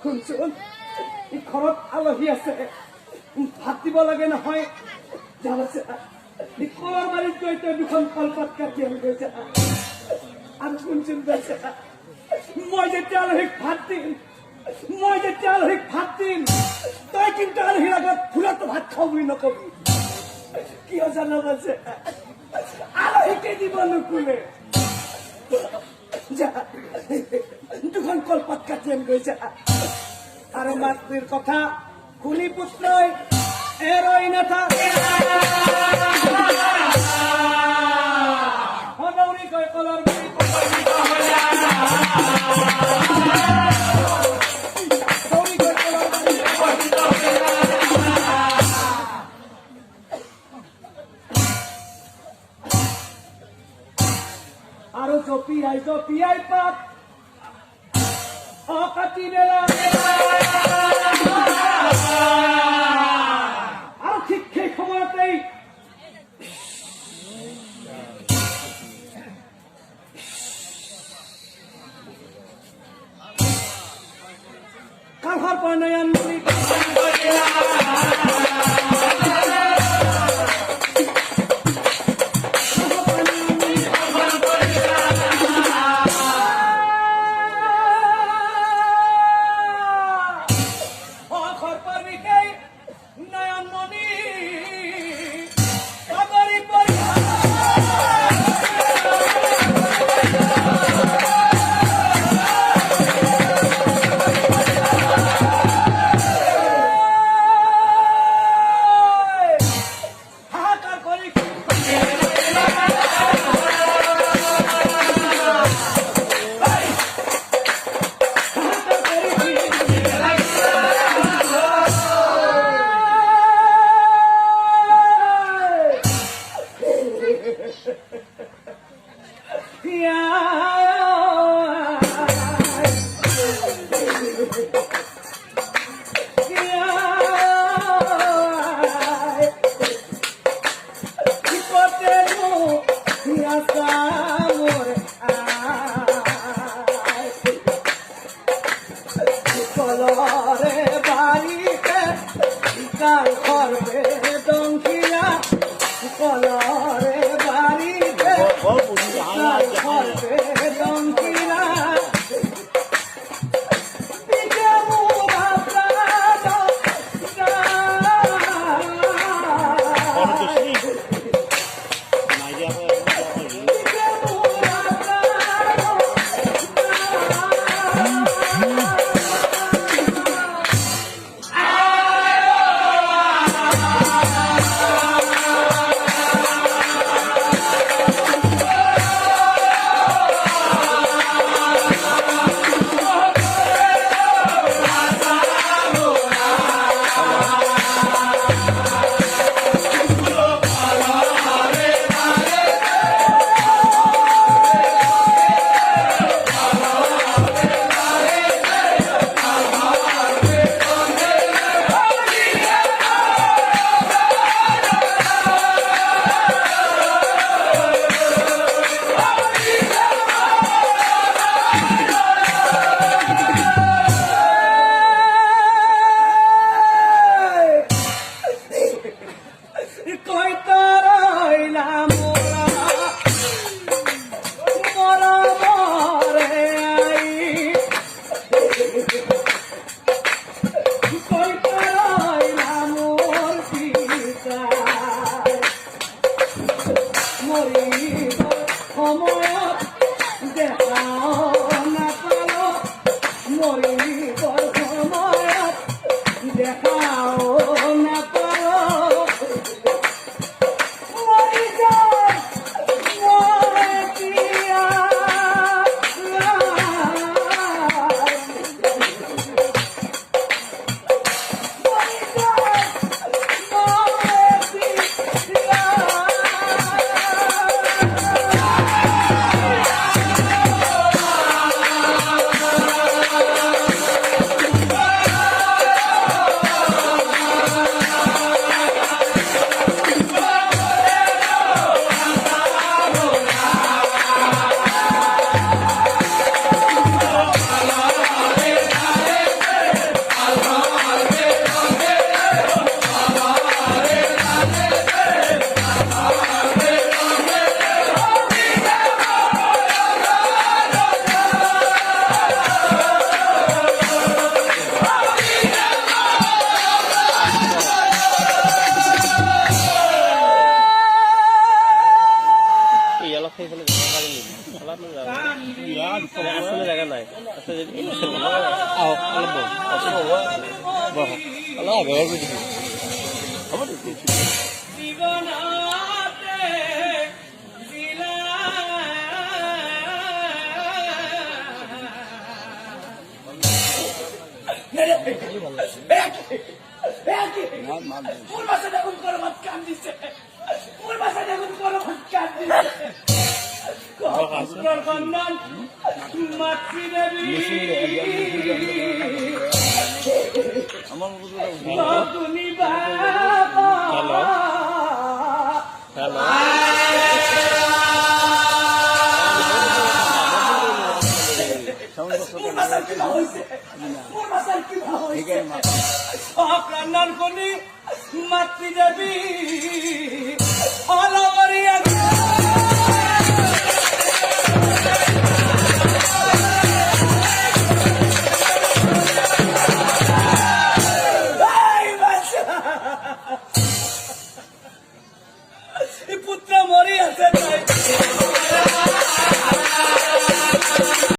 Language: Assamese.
শুনচোন ঘৰত আলহী আছে ভাত দিব লাগে নহয় জানাছে কলৰ বাৰীত গৈ তই দুখন কলপাত কাটি আনি গৈছে আৰু শুনচোন গৈছে মই যেতিয়া আলহীক ভাত দিম তই কিন্তু আলহীৰ আগত ফুলতো ভাত খাওঁ বুলি নকবি কিয় জানা আছে আলহীকে দিব নোখোলে দুখন কলপাত কাটি আনি গৈছে আৰু মাতৃৰ কথা শুনি পুত্ৰই এৰই নাথাকে সদৌৰি গৈ কলৰ আৰু জপিয়াই পাত অকাতি বেলা আৰু ঠিক সেই সময়তেই কালহৰ পৰা নয়ন Ao, alam mo. Ba. Ala, gawin ko dito. Apa tu? রান্নার কোনি মাতৃ দেবী